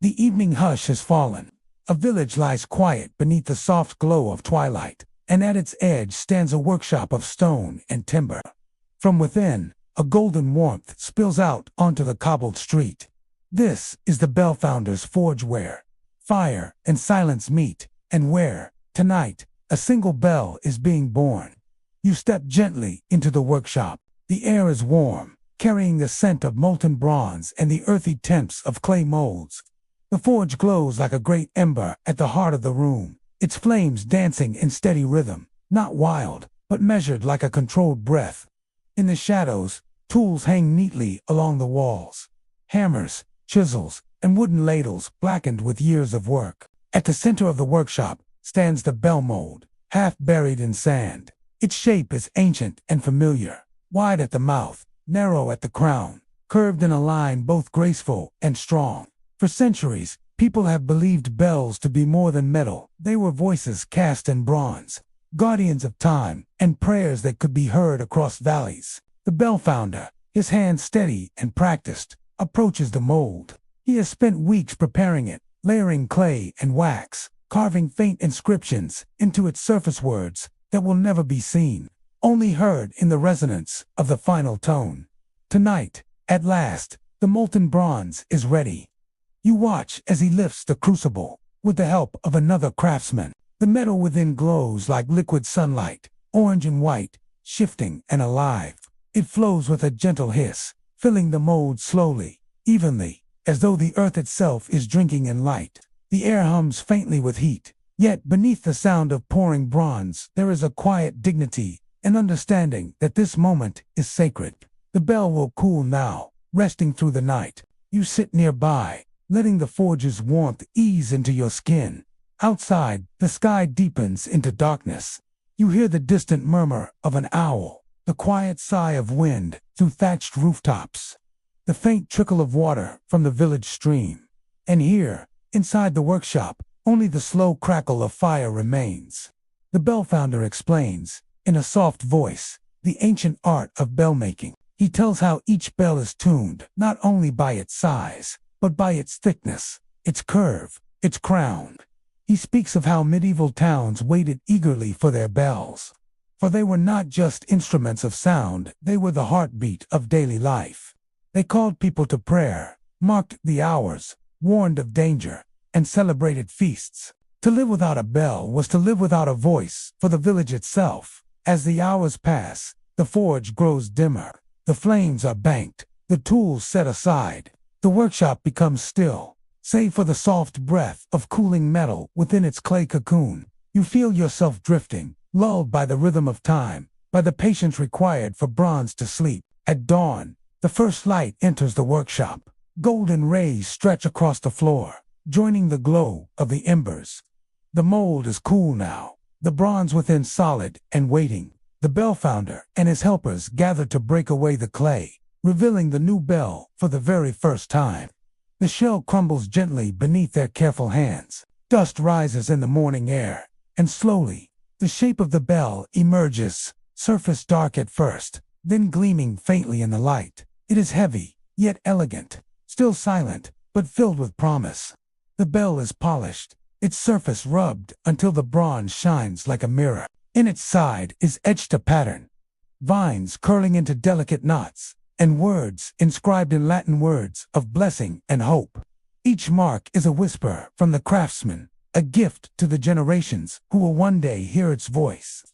The evening hush has fallen. A village lies quiet beneath the soft glow of twilight, and at its edge stands a workshop of stone and timber. From within, a golden warmth spills out onto the cobbled street. This is the Bellfounder's forge where fire and silence meet, and where, tonight, a single bell is being born. You step gently into the workshop. The air is warm, carrying the scent of molten bronze and the earthy tints of clay molds. The forge glows like a great ember at the heart of the room, its flames dancing in steady rhythm, not wild, but measured like a controlled breath. In the shadows, tools hang neatly along the walls. Hammers, chisels, and wooden ladles blackened with years of work. At the center of the workshop stands the bell mold, half buried in sand. Its shape is ancient and familiar, wide at the mouth, narrow at the crown, curved in a line both graceful and strong. For centuries, people have believed bells to be more than metal. They were voices cast in bronze, guardians of time, and prayers that could be heard across valleys. The Bellfounder, his hands steady and practiced, approaches the mold. He has spent weeks preparing it, layering clay and wax, carving faint inscriptions into its surface words that will never be seen, only heard in the resonance of the final tone. Tonight, at last, the molten bronze is ready. You watch as he lifts the crucible, with the help of another craftsman. The metal within glows like liquid sunlight, orange and white, shifting and alive. It flows with a gentle hiss, filling the mold slowly, evenly, as though the earth itself is drinking in light. The air hums faintly with heat, yet beneath the sound of pouring bronze there is a quiet dignity, an understanding that this moment is sacred. The bell will cool now, resting through the night. You sit nearby, letting the forge's warmth ease into your skin. Outside, the sky deepens into darkness. You hear the distant murmur of an owl, the quiet sigh of wind through thatched rooftops, the faint trickle of water from the village stream. And here, inside the workshop, only the slow crackle of fire remains. The Bellfounder explains, in a soft voice, the ancient art of bell making. He tells how each bell is tuned, not only by its size, but by its thickness, its curve, its crown. He speaks of how medieval towns waited eagerly for their bells. For they were not just instruments of sound, they were the heartbeat of daily life. They called people to prayer, marked the hours, warned of danger, and celebrated feasts. To live without a bell was to live without a voice for the village itself. As the hours pass, the forge grows dimmer. The flames are banked, the tools set aside. The workshop becomes still, save for the soft breath of cooling metal within its clay cocoon. You feel yourself drifting, lulled by the rhythm of time, by the patience required for bronze to sleep. At dawn, the first light enters the workshop. Golden rays stretch across the floor, joining the glow of the embers. The mold is cool now, the bronze within solid and waiting. The Bellfounder and his helpers gather to break away the clay, revealing the new bell for the very first time. The shell crumbles gently beneath their careful hands. Dust rises in the morning air, and slowly, the shape of the bell emerges, surface dark at first, then gleaming faintly in the light. It is heavy, yet elegant, still silent, but filled with promise. The bell is polished, its surface rubbed until the bronze shines like a mirror. In its side is etched a pattern, vines curling into delicate knots, and words inscribed in Latin words of blessing and hope. Each mark is a whisper from the craftsman, a gift to the generations who will one day hear its voice.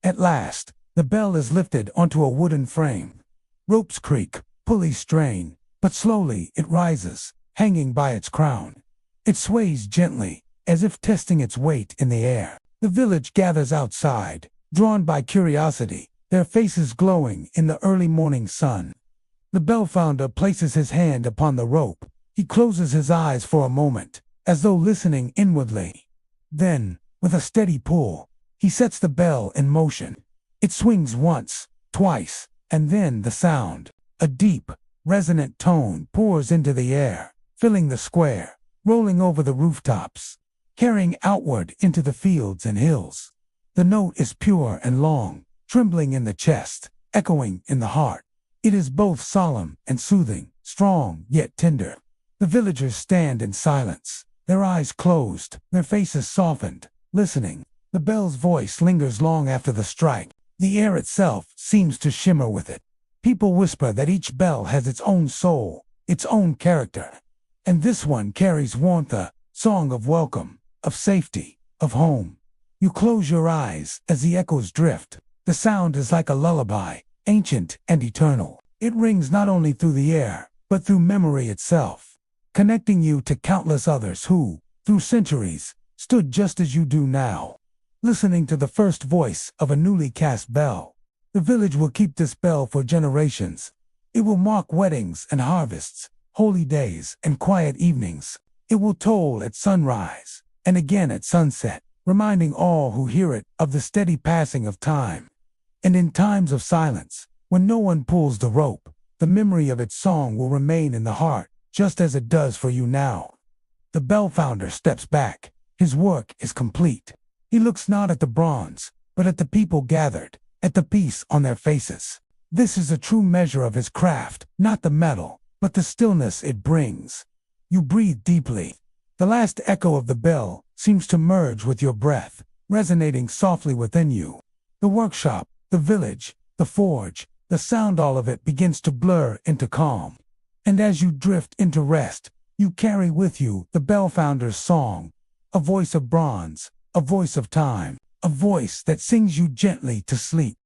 At last, the bell is lifted onto a wooden frame. Ropes creak, pulleys strain, but slowly it rises, hanging by its crown. It sways gently, as if testing its weight in the air. The village gathers outside, drawn by curiosity, their faces glowing in the early morning sun. The Bellfounder places his hand upon the rope. He closes his eyes for a moment, as though listening inwardly. Then, with a steady pull, he sets the bell in motion. It swings once, twice, and then the sound, a deep, resonant tone, pours into the air, filling the square, rolling over the rooftops, carrying outward into the fields and hills. The note is pure and long, trembling in the chest, echoing in the heart. It is both solemn and soothing, strong yet tender. The villagers stand in silence, their eyes closed, their faces softened, listening. The bell's voice lingers long after the strike. The air itself seems to shimmer with it. People whisper that each bell has its own soul, its own character. And this one carries warmth, a song of welcome, of safety, of home. You close your eyes as the echoes drift. The sound is like a lullaby, ancient and eternal. It rings not only through the air, but through memory itself, connecting you to countless others who, through centuries, stood just as you do now. Listening to the first voice of a newly cast bell. The village will keep this bell for generations. It will mark weddings and harvests, holy days and quiet evenings. It will toll at sunrise and again at sunset, reminding all who hear it of the steady passing of time. And in times of silence, when no one pulls the rope, the memory of its song will remain in the heart, just as it does for you now. The Bellfounder steps back. His work is complete. He looks not at the bronze, but at the people gathered, at the peace on their faces. This is a true measure of his craft, not the metal, but the stillness it brings. You breathe deeply. The last echo of the bell seems to merge with your breath, resonating softly within you. The workshop, the village, the forge, the sound, all of it begins to blur into calm. And as you drift into rest, you carry with you the Bellfounder's song, a voice of bronze, a voice of time, a voice that sings you gently to sleep.